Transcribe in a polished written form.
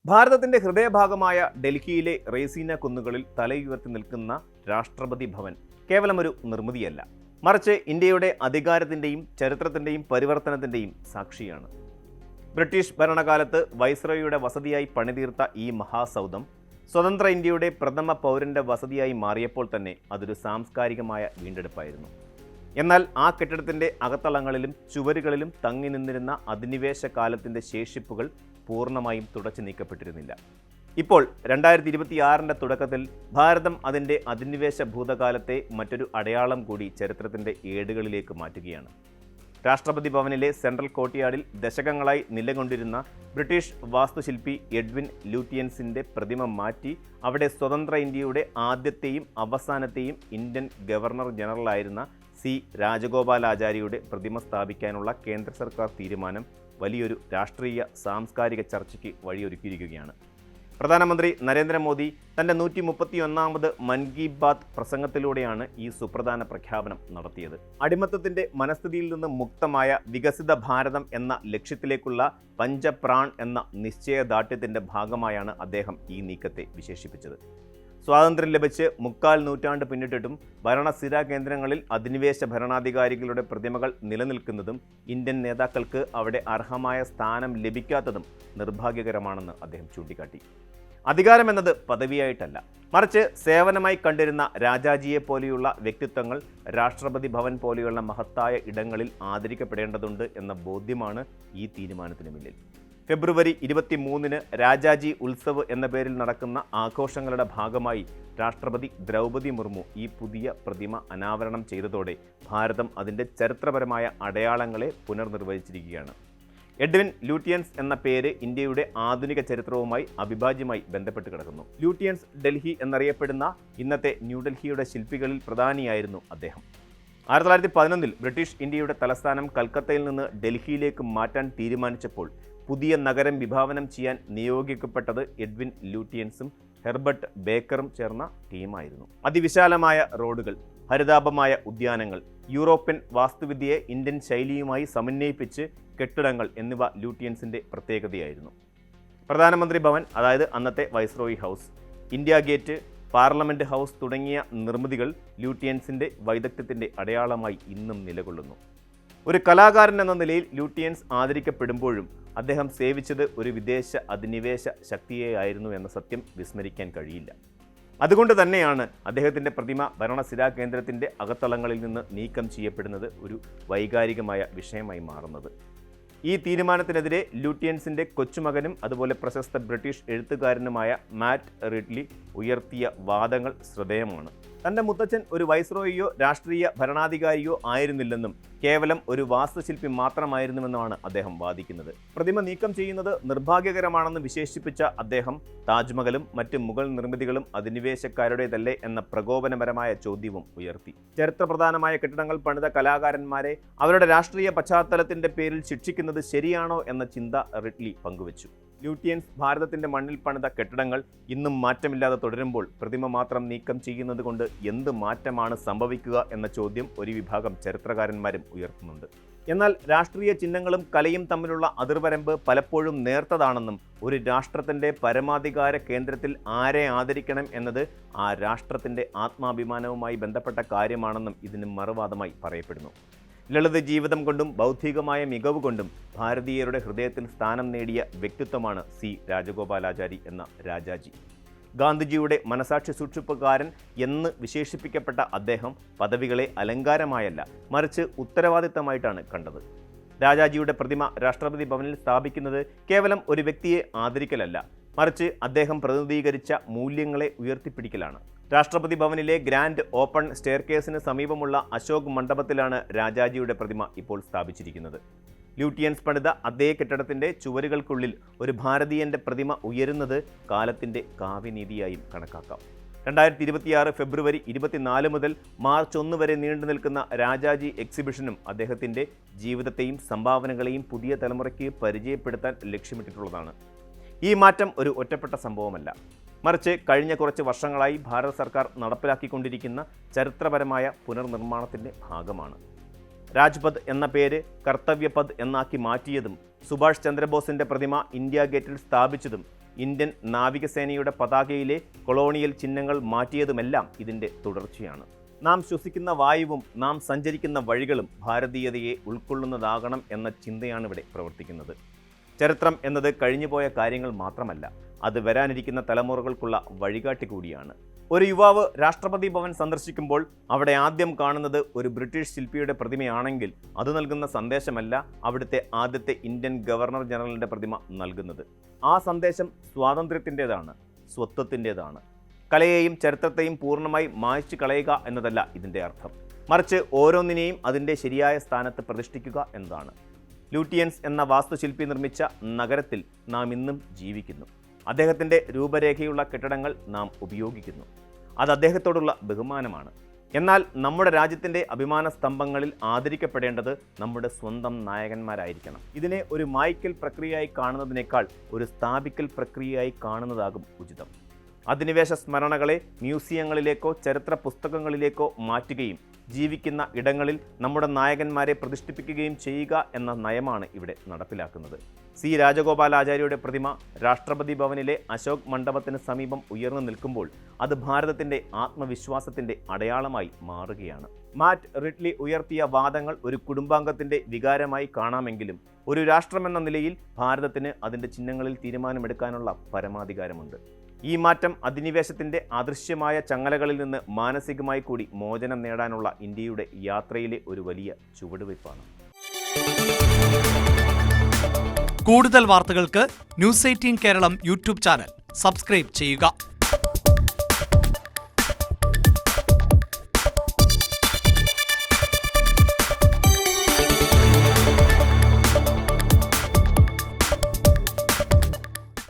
ഭാരതത്തിന്റെ ഹൃദയഭാഗമായ ഡൽഹിയിലെ റെയ്സീന കുന്നുകളിൽ തലയുയർത്തി നിൽക്കുന്ന രാഷ്ട്രപതി ഭവൻ കേവലം ഒരു നിർമ്മിതിയല്ല, മറിച്ച് ഇന്ത്യയുടെ അധികാരത്തിന്റെയും ചരിത്രത്തിന്റെയും പരിവർത്തനത്തിന്റെയും സാക്ഷിയാണ്. ബ്രിട്ടീഷ് ഭരണകാലത്ത് വൈസ്രോയിയുടെ വസതിയായി പണിതീർത്ത ഈ മഹാസൗധം സ്വതന്ത്ര ഇന്ത്യയുടെ പ്രഥമ പൗരന്റെ വസതിയായി മാറിയപ്പോൾ തന്നെ അതൊരു സാംസ്കാരികമായ വീണ്ടെടുപ്പായിരുന്നു. എന്നാൽ ആ കെട്ടിടത്തിന്റെ അകത്തളങ്ങളിലും ചുവരുകളിലും തങ്ങി നിന്നിരുന്ന അധിനിവേശ കാലത്തിന്റെ ശേഷിപ്പുകൾ പൂർണ്ണമായും തുടച്ചു നീക്കപ്പെട്ടിരുന്നില്ല. ഇപ്പോൾ 2026 തുടക്കത്തിൽ ഭാരതം അതിൻ്റെ അധിനിവേശ ഭൂതകാലത്തെ മറ്റൊരു അടയാളം കൂടി ചരിത്രത്തിൻ്റെ ഏടുകളിലേക്ക് മാറ്റുകയാണ്. രാഷ്ട്രപതി ഭവനിലെ സെൻട്രൽ കോർട്ട്യാർഡിൽ ദശകങ്ങളായി നിലകൊണ്ടിരുന്ന ബ്രിട്ടീഷ് വാസ്തുശില്പി എഡ്വിൻ ലൂട്ടിയൻസിൻ്റെ പ്രതിമ മാറ്റി അവിടെ സ്വതന്ത്ര ഇന്ത്യയുടെ ആദ്യത്തെയും അവസാനത്തെയും ഇന്ത്യൻ ഗവർണർ ജനറലായിരുന്ന സി രാജഗോപാലാചാരിയുടെ പ്രതിമ സ്ഥാപിക്കാനുള്ള കേന്ദ്ര സർക്കാർ തീരുമാനം വലിയൊരു രാഷ്ട്രീയ സാംസ്കാരിക ചർച്ചയ്ക്ക് വഴിയൊരുക്കിയിരിക്കുകയാണ്. പ്രധാനമന്ത്രി നരേന്ദ്രമോദി തൻ്റെ 131ാമത് മൻ കി ബാത്ത് പ്രസംഗത്തിലൂടെയാണ് ഈ സുപ്രധാന പ്രഖ്യാപനം നടത്തിയത്. അടിമത്തത്തിൻ്റെ മനസ്ഥിതിയിൽ നിന്ന് മുക്തമായ വികസിത ഭാരതം എന്ന ലക്ഷ്യത്തിലേക്കുള്ള പഞ്ചപ്രാൺ എന്ന നിശ്ചയദാർഢ്യത്തിൻ്റെ ഭാഗമായാണ് അദ്ദേഹം ഈ നീക്കത്തെ വിശേഷിപ്പിച്ചത്. സ്വാതന്ത്ര്യം ലഭിച്ച് 3/4 നൂറ്റാണ്ട് പിന്നിട്ടിട്ടും ഭരണസ്ഥിരാ കേന്ദ്രങ്ങളിൽ അധിനിവേശ ഭരണാധികാരികളുടെ പ്രതിമകൾ നിലനിൽക്കുന്നതും ഇന്ത്യൻ നേതാക്കൾക്ക് അവിടെ അർഹമായ സ്ഥാനം ലഭിക്കാത്തതും നിർഭാഗ്യകരമാണെന്ന് അദ്ദേഹം ചൂണ്ടിക്കാട്ടി. അധികാരം എന്നത് പദവിയായിട്ടല്ല, മറിച്ച് സേവനമായി കണ്ടിരുന്ന രാജാജിയെ പോലെയുള്ള വ്യക്തിത്വങ്ങൾ രാഷ്ട്രപതി ഭവൻ പോലെയുള്ള മഹത്തായ ഇടങ്ങളിൽ ആദരിക്കപ്പെടേണ്ടതുണ്ട് എന്ന ബോധ്യമാണ് ഈ തീരുമാനത്തിന് പിന്നിൽ. ഫെബ്രുവരി 23-ന് രാജാജി ഉത്സവ് എന്ന പേരിൽ നടക്കുന്ന ആഘോഷങ്ങളുടെ ഭാഗമായി രാഷ്ട്രപതി ദ്രൗപദി മുർമു ഈ പുതിയ പ്രതിമ അനാവരണം ചെയ്തതോടെ ഭാരതം അതിൻ്റെ ചരിത്രപരമായ അടയാളങ്ങളെ പുനർനിർവചിച്ചിരിക്കുകയാണ്. എഡ്വിൻ ലൂട്ടിയൻസ് എന്ന പേര് ഇന്ത്യയുടെ ആധുനിക ചരിത്രവുമായി അവിഭാജ്യമായി ബന്ധപ്പെട്ട് കിടക്കുന്നു. ലൂട്ടിയൻസ് ഡൽഹി എന്നറിയപ്പെടുന്ന ഇന്നത്തെ ന്യൂഡൽഹിയുടെ ശില്പികളിൽ പ്രധാനിയായിരുന്നു അദ്ദേഹം. 1911-ൽ ബ്രിട്ടീഷ് ഇന്ത്യയുടെ തലസ്ഥാനം കൽക്കത്തയിൽ നിന്ന് ഡൽഹിയിലേക്ക് മാറ്റാൻ തീരുമാനിച്ചപ്പോൾ പുതിയ നഗരം വിഭാവനം ചെയ്യാൻ നിയോഗിക്കപ്പെട്ടത് എഡ്വിൻ ലൂട്ടിയൻസും ഹെർബർട്ട് ബേക്കറും ചേർന്ന ടീമായിരുന്നു. അതിവിശാലമായ റോഡുകൾ, ഹരിതാഭമായ ഉദ്യാനങ്ങൾ, യൂറോപ്യൻ വാസ്തുവിദ്യയെ ഇന്ത്യൻ ശൈലിയുമായി സമന്വയിപ്പിച്ച് കെട്ടിടങ്ങൾ എന്നിവ ലൂട്ടിയൻസിൻ്റെ പ്രത്യേകതയായിരുന്നു. പ്രധാനമന്ത്രി ഭവൻ, അതായത് അന്നത്തെ viceroy house, India gate, parliament house തുടങ്ങിയ നിർമ്മിതികൾ ലൂട്ടിയൻസിൻ്റെ വൈദഗ്ധ്യത്തിൻ്റെ അടയാളമായി ഇന്നും നിലകൊള്ളുന്നു. ഒരു കലാകാരൻ എന്ന നിലയിൽ ലൂട്ടിയൻസ് ആദരിക്കപ്പെടുമ്പോഴും അദ്ദേഹം സേവിച്ചത് ഒരു വിദേശ അധിനിവേശ ശക്തിയെയായിരുന്നു എന്ന സത്യം വിസ്മരിക്കാൻ കഴിയില്ല. അതുകൊണ്ട് തന്നെയാണ് അദ്ദേഹത്തിൻ്റെ പ്രതിമ ഭരണസ്ഥിരാ കേന്ദ്രത്തിൻ്റെ അകത്തളങ്ങളിൽ നിന്ന് നീക്കം ചെയ്യപ്പെടുന്നത് ഒരു വൈകാരികമായ വിഷയമായി മാറുന്നത്. ഈ തീരുമാനത്തിനെതിരെ ലൂട്ടിയൻസിൻ്റെ കൊച്ചുമകനും അതുപോലെ പ്രശസ്ത ബ്രിട്ടീഷ് എഴുത്തുകാരനുമായ മാറ്റ് റിഡ്ലി ഉയർത്തിയ വാദങ്ങൾ ശ്രദ്ധേയമാണ്. തൻ്റെ മുത്തച്ഛൻ ഒരു വൈസ്രോയിയോ രാഷ്ട്രീയ ഭരണാധികാരിയോ ആയിരുന്നില്ലെന്നും കേവലം ഒരു വാസ്തുശില്പി മാത്രമായിരുന്നുവെന്നുമാണ് അദ്ദേഹം വാദിക്കുന്നത്. പ്രതിമ നീക്കം ചെയ്യുന്നത് നിർഭാഗ്യകരമാണെന്ന് വിശേഷിപ്പിച്ച അദ്ദേഹം താജ്മഹലും മറ്റ് മുഗൾ നിർമ്മിതികളും അധിനിവേശക്കാരുടേതല്ലേ എന്ന പ്രകോപനപരമായ ചോദ്യവും ഉയർത്തി. ചരിത്രപ്രധാനമായ കെട്ടിടങ്ങൾ പണിത കലാകാരന്മാരെ അവരുടെ രാഷ്ട്രീയ പശ്ചാത്തലത്തിൻ്റെ പേരിൽ ശിക്ഷിക്കുന്നത് ശരിയാണോ എന്ന ചിന്ത റിഡ്ലി പങ്കുവച്ചു. ലൂട്ടിയൻസ് ഭാരതത്തിൻ്റെ മണ്ണിൽ പണിത കെട്ടിടങ്ങൾ ഇന്നും മാറ്റമില്ലാതെ തുടരുമ്പോൾ പ്രതിമ മാത്രം നീക്കം ചെയ്യുന്നത് കൊണ്ട് എന്ത് മാറ്റമാണ് സംഭവിക്കുക എന്ന ചോദ്യം ഒരു വിഭാഗം ചരിത്രകാരന്മാരും ഉയർത്തുന്നുണ്ട്. എന്നാൽ രാഷ്ട്രീയ ചിഹ്നങ്ങളും കലയും തമ്മിലുള്ള അതിർവരമ്പ് പലപ്പോഴും നേർത്തതാണെന്നും ഒരു രാഷ്ട്രത്തിൻ്റെ പരമാധികാര കേന്ദ്രത്തിൽ ആരെ ആദരിക്കണം എന്നത് ആ രാഷ്ട്രത്തിൻ്റെ ആത്മാഭിമാനവുമായി ബന്ധപ്പെട്ട കാര്യമാണെന്നും ഇതിന് മറുവാദമായി പറയപ്പെടുന്നു. ലളിത ജീവിതം കൊണ്ടും ബൗദ്ധികമായ മികവ് കൊണ്ടും ഭാരതീയരുടെ ഹൃദയത്തിൽ സ്ഥാനം നേടിയ വ്യക്തിത്വമാണ് സി രാജഗോപാലാചാരി എന്ന രാജാജി. ഗാന്ധിജിയുടെ മനസാക്ഷി സൂക്ഷിപ്പുകാരൻ എന്ന് വിശേഷിപ്പിക്കപ്പെട്ട അദ്ദേഹം പദവികളെ അലങ്കാരമായല്ല, മറിച്ച് ഉത്തരവാദിത്തമായിട്ടാണ് കണ്ടത്. രാജാജിയുടെ പ്രതിമ രാഷ്ട്രപതി ഭവനിൽ സ്ഥാപിക്കുന്നത് കേവലം ഒരു വ്യക്തിയെ ആദരിക്കലല്ല, മറിച്ച് അദ്ദേഹം പ്രതിനിധീകരിച്ച മൂല്യങ്ങളെ ഉയർത്തിപ്പിടിക്കലാണ്. രാഷ്ട്രപതി ഭവനിലെ ഗ്രാൻഡ് ഓപ്പൺ സ്റ്റെയർകേസിന് സമീപമുള്ള അശോക് മണ്ഡപത്തിലാണ് രാജാജിയുടെ പ്രതിമ ഇപ്പോൾ സ്ഥാപിച്ചിരിക്കുന്നത്. ലൂട്ടിയൻസ് പണിത അതേ കെട്ടിടത്തിൻ്റെ ചുവരുകൾക്കുള്ളിൽ ഒരു ഭാരതീയൻ്റെ പ്രതിമ ഉയരുന്നത് കാലത്തിൻ്റെ കാവ്യനീതിയായും കണക്കാക്കാം. 2026 ഫെബ്രുവരി 24 മുതൽ മാർച്ച് 1 വരെ നീണ്ടു നിൽക്കുന്ന രാജാജി എക്സിബിഷനും അദ്ദേഹത്തിൻ്റെ ജീവിതത്തെയും സംഭാവനകളെയും പുതിയ തലമുറയ്ക്ക് പരിചയപ്പെടുത്താൻ ലക്ഷ്യമിട്ടിട്ടുള്ളതാണ്. ഈ മാറ്റം ഒരു ഒറ്റപ്പെട്ട സംഭവമല്ല, മറിച്ച് കഴിഞ്ഞ കുറച്ച് വർഷങ്ങളായി ഭാരത സർക്കാർ നടപ്പിലാക്കിക്കൊണ്ടിരിക്കുന്ന ചരിത്രപരമായ പുനർനിർമ്മാണത്തിൻ്റെ ഭാഗമാണ്. രാജ്പഥ് എന്ന പേര് കർത്തവ്യപഥ് എന്നാക്കി മാറ്റിയതും സുഭാഷ് ചന്ദ്രബോസിൻ്റെ പ്രതിമ ഇന്ത്യ ഗേറ്റിൽ സ്ഥാപിച്ചതും ഇന്ത്യൻ നാവികസേനയുടെ പതാകയിലെ കൊളോണിയൽ ചിഹ്നങ്ങൾ മാറ്റിയതുമെല്ലാം ഇതിൻ്റെ തുടർച്ചയാണ്. നാം ശ്വസിക്കുന്ന വായുവും നാം സഞ്ചരിക്കുന്ന വഴികളും ഭാരതീയതയെ ഉൾക്കൊള്ളുന്നതാകണം എന്ന ചിന്തയാണ് ഇവിടെ പ്രവർത്തിക്കുന്നത്. ചരിത്രം എന്നത് കഴിഞ്ഞുപോയ കാര്യങ്ങൾ മാത്രമല്ല, അത് വരാനിരിക്കുന്ന തലമുറകൾക്കുള്ള വഴികാട്ടി കൂടിയാണ്. ഒരു യുവാവ് രാഷ്ട്രപതി ഭവൻ സന്ദർശിക്കുമ്പോൾ അവിടെ ആദ്യം കാണുന്നത് ഒരു ബ്രിട്ടീഷ് ശില്പിയുടെ പ്രതിമയാണെങ്കിൽ അത് നൽകുന്ന സന്ദേശമല്ല അവിടുത്തെ ആദ്യത്തെ ഇന്ത്യൻ ഗവർണർ ജനറലിൻ്റെ പ്രതിമ നൽകുന്നത്. ആ സന്ദേശം സ്വാതന്ത്ര്യത്തിൻ്റെതാണ്, സ്വത്വത്തിൻ്റെതാണ്. കലയെയും ചരിത്രത്തെയും പൂർണ്ണമായി മായ്ച്ചു കളയുക എന്നതല്ല ഇതിൻ്റെ അർത്ഥം, മറിച്ച് ഓരോന്നിനെയും അതിൻ്റെ ശരിയായ സ്ഥാനത്ത് പ്രതിഷ്ഠിക്കുക എന്നതാണ്. ലൂട്ടിയൻസ് എന്ന വാസ്തുശില്പി നിർമ്മിച്ച നഗരത്തിൽ നാം ഇന്നും ജീവിക്കുന്നു. അദ്ദേഹത്തിൻ്റെ രൂപരേഖയുള്ള കെട്ടിടങ്ങൾ നാം ഉപയോഗിക്കുന്നു. അത് അദ്ദേഹത്തോടുള്ള ബഹുമാനമാണ്. എന്നാൽ നമ്മുടെ രാജ്യത്തിൻ്റെ അഭിമാന സ്തംഭങ്ങളിൽ ആദരിക്കപ്പെടേണ്ടത് നമ്മുടെ സ്വന്തം നായകന്മാരായിരിക്കണം. ഇതിനെ ഒരു മായ്ക്കൽ പ്രക്രിയയായി കാണുന്നതിനേക്കാൾ ഒരു സ്ഥാപിക്കൽ പ്രക്രിയയായി കാണുന്നതാകും ഉചിതം. അധിനിവേശ സ്മരണകളെ മ്യൂസിയങ്ങളിലേക്കോ ചരിത്ര പുസ്തകങ്ങളിലേക്കോ മാറ്റുകയും ജീവിക്കുന്ന ഇടങ്ങളിൽ നമ്മുടെ നായകന്മാരെ പ്രതിഷ്ഠിപ്പിക്കുകയും ചെയ്യുക എന്ന നയമാണ് ഇവിടെ നടപ്പിലാക്കുന്നത്. സി രാജഗോപാലാചാര്യയുടെ പ്രതിമ രാഷ്ട്രപതി ഭവനിലെ അശോക് മണ്ഡപത്തിന് സമീപം ഉയർന്നു നിൽക്കുമ്പോൾ അത് ഭാരതത്തിൻ്റെ ആത്മവിശ്വാസത്തിൻ്റെ അടയാളമായി മാറുകയാണ്. മാറ്റ് റിഡ്ലി ഉയർത്തിയ വാദങ്ങൾ ഒരു കുടുംബാംഗത്തിൻ്റെ വികാരമായി കാണാമെങ്കിലും ഒരു രാഷ്ട്രമെന്ന നിലയിൽ ഭാരതത്തിന് അതിൻ്റെ ചിഹ്നങ്ങളിൽ തീരുമാനമെടുക്കാനുള്ള പരമാധികാരമുണ്ട്. ഈ മാറ്റം അധിനിവേശത്തിൻ്റെ അദൃശ്യമായ ചങ്ങലകളിൽ നിന്ന് മാനസികമായി കൂടി മോചനം നേടാനുള്ള ഇന്ത്യയുടെ യാത്രയിലെ ഒരു വലിയ ചുവടുവയ്പ്പാണ്. കൂടുതൽ വാർത്തകൾക്ക് news 18 Keralam YouTube channel subscribe ചെയ്യുക.